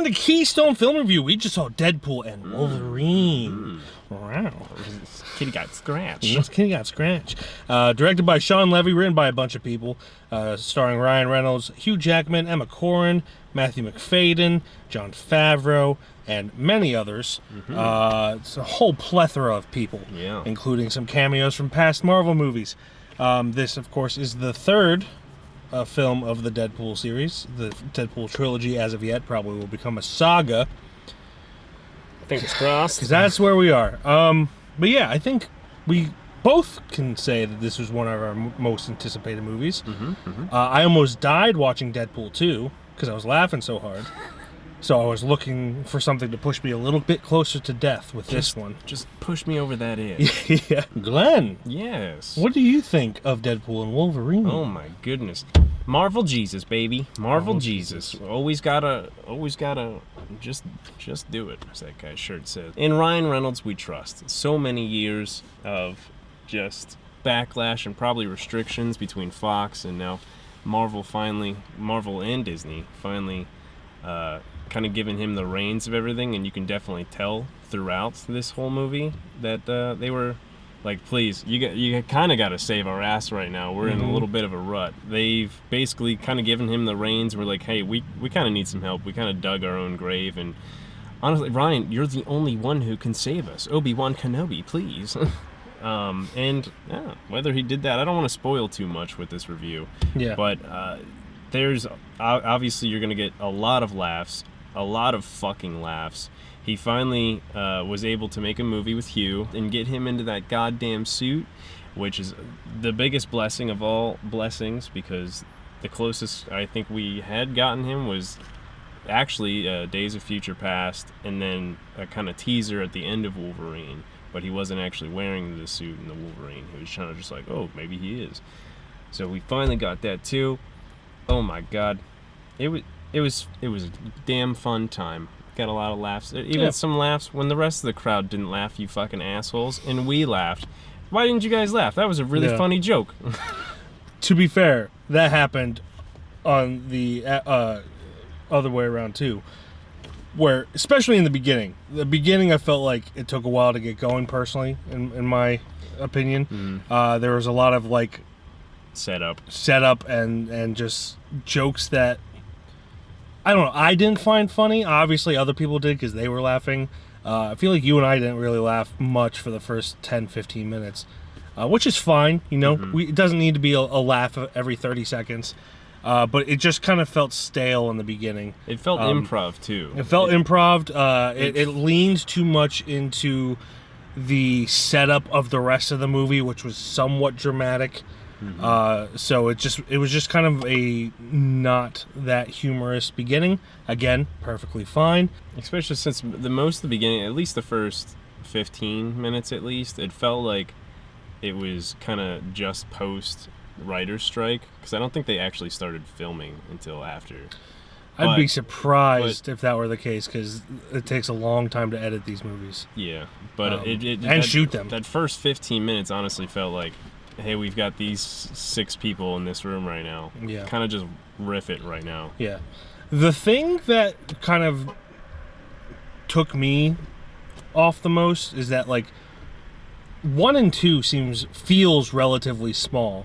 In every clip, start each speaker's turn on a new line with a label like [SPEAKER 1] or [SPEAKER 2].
[SPEAKER 1] on to Keystone Film Review. We just saw Deadpool and Wolverine. Wow.
[SPEAKER 2] Kitty got scratched.
[SPEAKER 1] Yes, Kitty got scratched. Directed by Sean Levy, written by a bunch of people. Starring Ryan Reynolds, Hugh Jackman, Emma Corrin, Matthew McFadden, Jon Favreau, and many others. It's a whole plethora of people, including some cameos from past Marvel movies. This, of course, is the third film of the Deadpool series. The Deadpool trilogy, as of yet, probably will become a saga.
[SPEAKER 2] Fingers crossed.
[SPEAKER 1] Because that's where we are. But yeah, I think we both can say that this was one of our most anticipated movies. I almost died watching Deadpool 2 because I was laughing so hard. So I was looking for something to push me a little bit closer to death with this one.
[SPEAKER 2] Just push me over that edge.
[SPEAKER 1] Yeah. Glenn.
[SPEAKER 2] Yes.
[SPEAKER 1] What do you think of Deadpool and Wolverine?
[SPEAKER 2] Oh my goodness. Marvel Jesus, baby. Marvel Jesus. Always gotta just do it, as that guy's shirt says. In Ryan Reynolds we trust. So many years of just backlash and probably restrictions between Fox and now Marvel and Disney finally kind of giving him the reins of everything, and you can definitely tell throughout this whole movie that they were like, please, you kind of got to save our ass right now. We're in a little bit of a rut. They've basically kind of given him the reins. We're like, hey, we kind of need some help. We kind of dug our own grave, and honestly, Ryan, you're the only one who can save us. Obi-Wan Kenobi, please. And yeah, whether he did that, I don't want to spoil too much with this review.
[SPEAKER 1] Yeah.
[SPEAKER 2] But there's obviously you're gonna get a lot of laughs, a lot of fucking laughs. He finally was able to make a movie with Hugh and get him into that goddamn suit, which is the biggest blessing of all blessings, because the closest I think we had gotten him was actually Days of Future Past, and then a kind of teaser at the end of Wolverine, but he wasn't actually wearing the suit in the Wolverine. He was kind of just like, oh, maybe he is. So we finally got that too. Oh my god, it was a damn fun time. Got a lot of laughs, even some laughs when the rest of the crowd didn't laugh, you fucking assholes, and we laughed. Why didn't you guys laugh? That was a really funny joke.
[SPEAKER 1] To be fair, that happened on the other way around too, where especially in the beginning I felt like it took a while to get going personally, in my opinion. There was a lot of like
[SPEAKER 2] setup
[SPEAKER 1] and just jokes that I don't know, I didn't find funny. Obviously other people did because they were laughing. I feel like you and I didn't really laugh much for the first 10-15 minutes, which is fine, you know. It doesn't need to be a laugh every 30 seconds, but it just kind of felt stale in the beginning.
[SPEAKER 2] It felt improv too.
[SPEAKER 1] It felt improv. It leaned too much into the setup of the rest of the movie, which was somewhat dramatic. So it was just kind of a not that humorous beginning. Again, perfectly fine.
[SPEAKER 2] Especially since most of the beginning, at least the first 15 minutes at least, it felt like it was kind of just post writer's strike, because I don't think they actually started filming until after.
[SPEAKER 1] I'd be surprised if that were the case, because it takes a long time to edit these movies.
[SPEAKER 2] Yeah, but
[SPEAKER 1] and shoot them.
[SPEAKER 2] That first 15 minutes honestly felt like, hey, we've got these 6 people in this room right now.
[SPEAKER 1] Yeah.
[SPEAKER 2] Kind of just riff it right now.
[SPEAKER 1] Yeah. The thing that kind of took me off the most is that, like, 1 and 2 feels relatively small.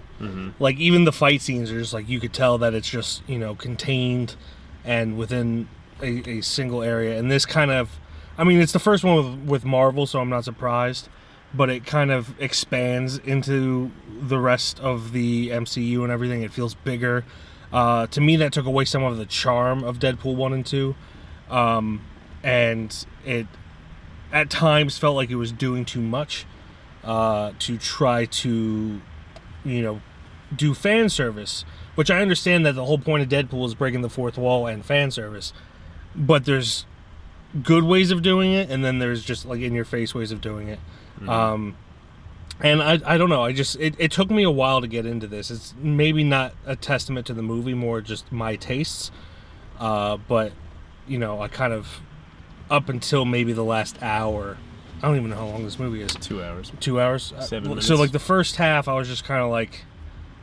[SPEAKER 1] Like, even the fight scenes are just, like, you could tell that it's just, you know, contained and within a single area. And this kind of, I mean, it's the first one with Marvel, so I'm not surprised. But it kind of expands into the rest of the MCU and everything. It feels bigger. To me, that took away some of the charm of Deadpool 1 and 2. And it, at times, felt like it was doing too much to try to, you know, do fan service. Which I understand that the whole point of Deadpool is breaking the fourth wall and fan service. But there's good ways of doing it, and then there's just, like, in-your-face ways of doing it. And I don't know, it took me a while to get into this. It's maybe not a testament to the movie, more just my tastes, but you know, I kind of, up until maybe the last hour, I don't even know how long this movie is.
[SPEAKER 2] 2 hours.
[SPEAKER 1] 2 hours?
[SPEAKER 2] 7 minutes.
[SPEAKER 1] So like the first half I was just kind of like,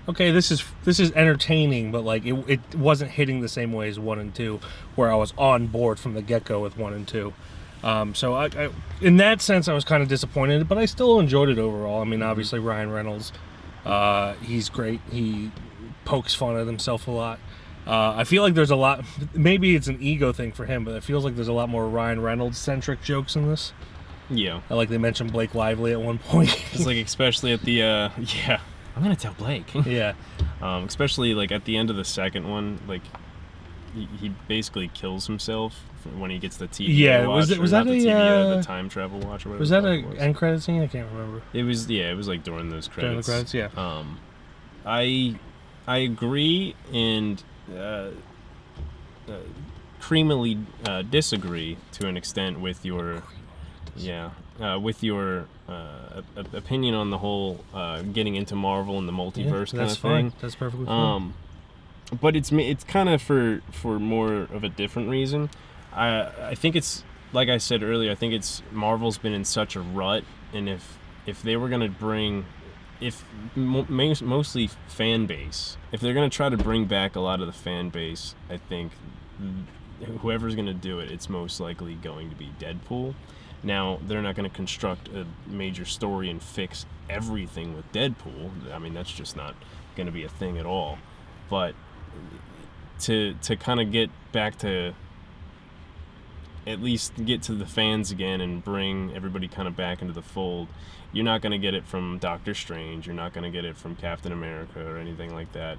[SPEAKER 1] okay, this is entertaining, but like it wasn't hitting the same way as 1 and 2, where I was on board from the get go with 1 and 2. So I in that sense, I was kind of disappointed, but I still enjoyed it overall. I mean, obviously Ryan Reynolds, he's great. He pokes fun at himself a lot. I feel like there's a lot. Maybe it's an ego thing for him, but it feels like there's a lot more Ryan Reynolds centric jokes in this.
[SPEAKER 2] Yeah.
[SPEAKER 1] Like they mentioned Blake Lively at one point.
[SPEAKER 2] It's like especially at the yeah. I'm gonna tell Blake.
[SPEAKER 1] Yeah.
[SPEAKER 2] Especially like at the end of the second one, like he basically kills himself when he gets the TV.
[SPEAKER 1] Yeah,
[SPEAKER 2] watch,
[SPEAKER 1] was
[SPEAKER 2] not
[SPEAKER 1] that
[SPEAKER 2] the
[SPEAKER 1] a
[SPEAKER 2] TV, the time travel watch or whatever?
[SPEAKER 1] Was that
[SPEAKER 2] the
[SPEAKER 1] a
[SPEAKER 2] fuck it
[SPEAKER 1] end credit scene? I can't remember.
[SPEAKER 2] It was it was like during those credits.
[SPEAKER 1] During the credits, yeah.
[SPEAKER 2] I agree and creamily disagree to an extent with your opinion on the whole getting into Marvel and the multiverse kind of
[SPEAKER 1] fine.
[SPEAKER 2] thing.
[SPEAKER 1] That's perfectly fine.
[SPEAKER 2] But it's kind of for more of a different reason. I think it's like I said earlier. I think it's Marvel's been in such a rut, and if they were gonna bring, mostly fan base, if they're gonna try to bring back a lot of the fan base, I think whoever's gonna do it, it's most likely going to be Deadpool. Now, they're not going to construct a major story and fix everything with Deadpool. I mean, that's just not going to be a thing at all. But to kind of get back to, at least get to the fans again and bring everybody kind of back into the fold, you're not going to get it from Doctor Strange. You're not going to get it from Captain America or anything like that.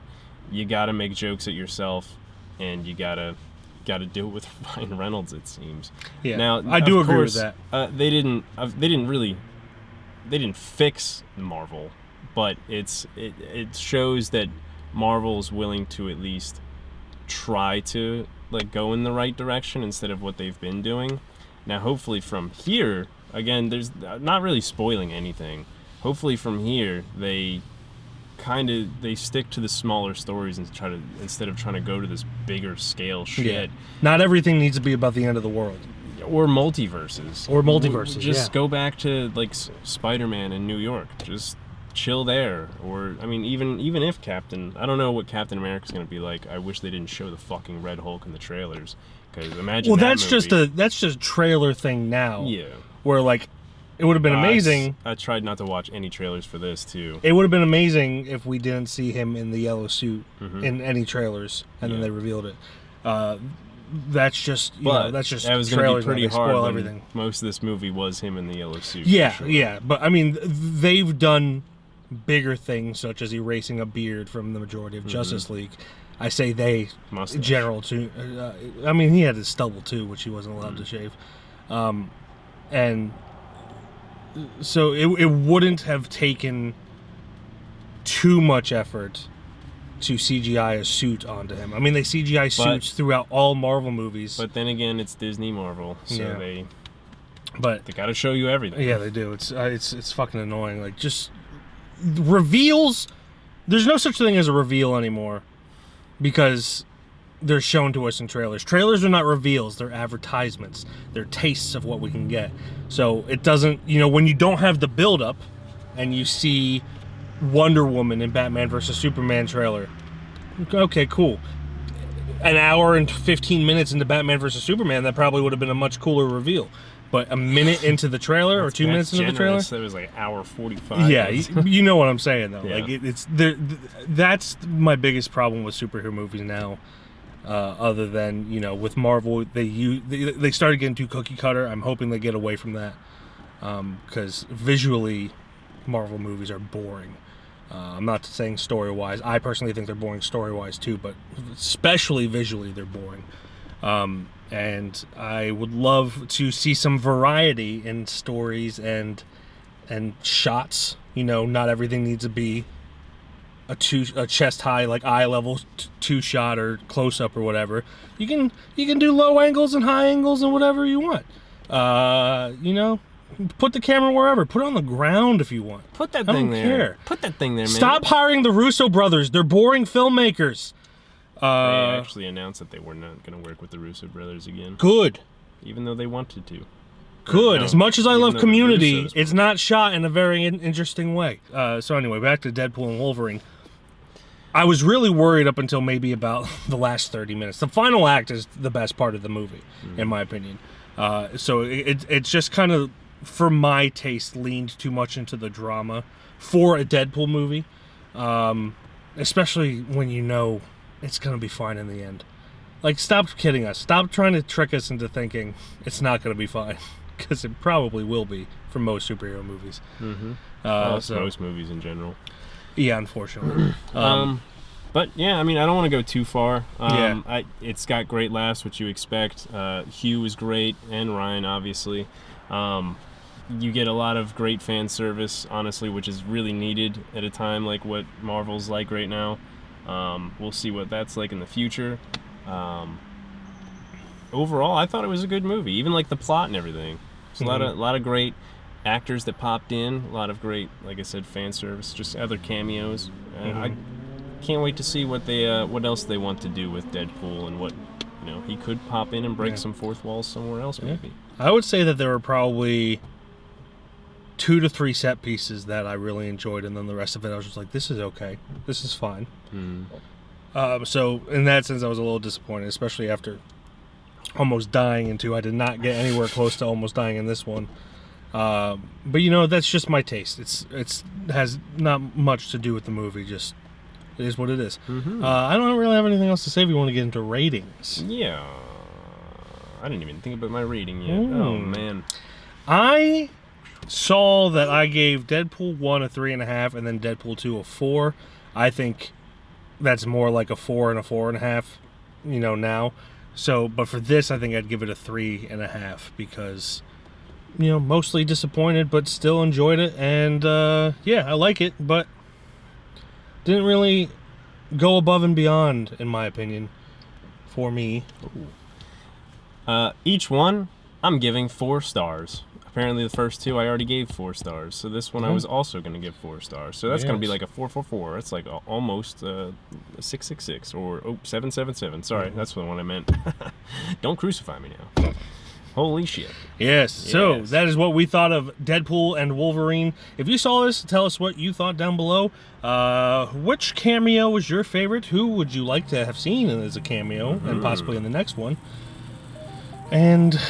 [SPEAKER 2] You got to make jokes at yourself, and you got to do it with Ryan Reynolds, it seems.
[SPEAKER 1] Yeah,
[SPEAKER 2] now
[SPEAKER 1] I do agree with that.
[SPEAKER 2] They didn't fix Marvel, but it shows that Marvel's willing to at least try to like go in the right direction instead of what they've been doing. Now, hopefully from here, again, there's not really spoiling anything. Hopefully from here they stick to the smaller stories and instead of trying to go to this bigger scale shit.
[SPEAKER 1] Yeah. Not everything needs to be about the end of the world.
[SPEAKER 2] Or multiverses. Just go back to like Spider-Man in New York. Just chill there. Or I mean, even if I don't know what Captain America's gonna be like. I wish they didn't show the fucking Red Hulk in the trailers. Because imagine.
[SPEAKER 1] Well,
[SPEAKER 2] that's
[SPEAKER 1] just a trailer thing now.
[SPEAKER 2] Yeah.
[SPEAKER 1] Where like. It would have been amazing.
[SPEAKER 2] I tried not to watch any trailers for this, too.
[SPEAKER 1] It would have been amazing if we didn't see him in the yellow suit in any trailers, and then they revealed it. That's just, that's just
[SPEAKER 2] that was
[SPEAKER 1] trailers.
[SPEAKER 2] Gonna be pretty hard
[SPEAKER 1] spoil
[SPEAKER 2] when
[SPEAKER 1] everything.
[SPEAKER 2] Most of this movie was him in the yellow suit.
[SPEAKER 1] Yeah,
[SPEAKER 2] sure.
[SPEAKER 1] yeah. But, I mean, they've done bigger things, such as erasing a beard from the majority of Justice League. I say they,
[SPEAKER 2] Mustache.
[SPEAKER 1] General, too. I mean, he had his stubble, too, which he wasn't allowed to shave. And... So it wouldn't have taken too much effort to CGI a suit onto him. I mean, they CGI suits throughout all Marvel movies.
[SPEAKER 2] But then again, it's Disney Marvel, so they got to show you everything.
[SPEAKER 1] Yeah, they do. It's fucking annoying. Like, just reveals. There's no such thing as a reveal anymore because they're shown to us in trailers. Trailers are not reveals, they're advertisements. They're tastes of what we can get. So it doesn't, when you don't have the build-up and you see Wonder Woman in Batman vs. Superman trailer, okay, cool. An hour and 15 minutes into Batman vs. Superman, that probably would have been a much cooler reveal. But a minute into the trailer or 2 minutes into the trailer?
[SPEAKER 2] That was like hour 45.
[SPEAKER 1] Yeah, you know what I'm saying, though.
[SPEAKER 2] Yeah.
[SPEAKER 1] Like, that's my biggest problem with superhero movies now. Other than with Marvel, they started getting too cookie cutter. I'm hoping they get away from that because visually, Marvel movies are boring. I'm not saying story wise. I personally think they're boring story wise too, but especially visually, they're boring. And I would love to see some variety in stories and shots. Not everything needs to be a chest high, like eye level two shot or close up or whatever. You can do low angles and high angles and whatever you want. Put the camera wherever. Put it on the ground if you want.
[SPEAKER 2] Put that thing there.
[SPEAKER 1] Care.
[SPEAKER 2] Put that thing there, man.
[SPEAKER 1] Stop hiring the Russo brothers. They're boring filmmakers.
[SPEAKER 2] They actually announced that they were not going to work with the Russo brothers again.
[SPEAKER 1] Good.
[SPEAKER 2] Even though they wanted to.
[SPEAKER 1] Good.
[SPEAKER 2] No,
[SPEAKER 1] as much as I love Community,
[SPEAKER 2] Russos
[SPEAKER 1] it's not shot in a very interesting way. So anyway, back to Deadpool and Wolverine. I was really worried up until maybe about the last 30 minutes. The final act is the best part of the movie, in my opinion. So it's just kind of, for my taste, leaned too much into the drama for a Deadpool movie, especially when you know it's going to be fine in the end. Like, stop kidding us. Stop trying to trick us into thinking it's not going to be fine, because it probably will be for most superhero movies.
[SPEAKER 2] Most movies in general.
[SPEAKER 1] Yeah, unfortunately.
[SPEAKER 2] But yeah, I mean, I don't want to go too far.
[SPEAKER 1] Yeah.
[SPEAKER 2] It's got great laughs, which you expect. Hugh is great, and Ryan, obviously. You get a lot of great fan service, honestly, which is really needed at a time like what Marvel's like right now. We'll see what that's like in the future. Overall, I thought it was a good movie, even like the plot and everything. There's a lot of great actors that popped in, a lot of great, like I said, fan service, just other cameos. I can't wait to see what else they want to do with Deadpool, and what, he could pop in and break some fourth walls somewhere else, maybe.
[SPEAKER 1] I would say that there were probably 2 to 3 set pieces that I really enjoyed, and then the rest of it I was just like, this is okay, this is fine. So in that sense I was a little disappointed, especially after almost dying in 2. I did not get anywhere close to almost dying in this one. But that's just my taste. It's has not much to do with the movie, just it is what it is. I don't really have anything else to say if you want to get into ratings.
[SPEAKER 2] Yeah, I didn't even think about my rating yet. Oh man,
[SPEAKER 1] I saw that I gave Deadpool 1 a 3.5 and then Deadpool 2 a 4. I think that's more like a 4 and a 4.5, now. So, but for this, I think I'd give it a 3.5 because, mostly disappointed, but still enjoyed it. And, I like it, but didn't really go above and beyond, in my opinion, for me.
[SPEAKER 2] Each one, I'm giving 4 stars. Apparently the first 2 I already gave 4 stars, so this one I was also going to give 4 stars. So that's going to be like a 444. It's like almost a 666 or 777. Sorry, that's the one I meant. Don't crucify me now. Holy shit.
[SPEAKER 1] Yes. So that is what we thought of Deadpool and Wolverine. If you saw this, tell us what you thought down below. Which cameo was your favorite? Who would you like to have seen as a cameo and possibly in the next one? And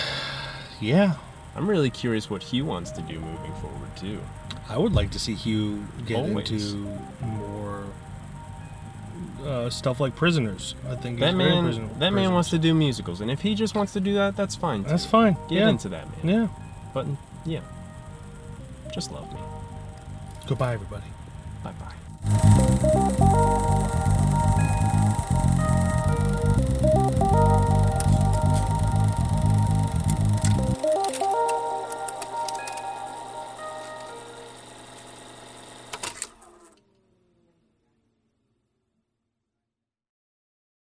[SPEAKER 1] yeah.
[SPEAKER 2] I'm really curious what Hugh wants to do moving forward, too.
[SPEAKER 1] I would like to see Hugh get
[SPEAKER 2] Always.
[SPEAKER 1] into more stuff like Prisoners. I think
[SPEAKER 2] that man wants to do musicals, and if he just wants to do that, that's fine, too.
[SPEAKER 1] That's fine.
[SPEAKER 2] Get into that, man.
[SPEAKER 1] Yeah.
[SPEAKER 2] But, yeah. Just love me.
[SPEAKER 1] Goodbye, everybody.
[SPEAKER 2] Bye-bye.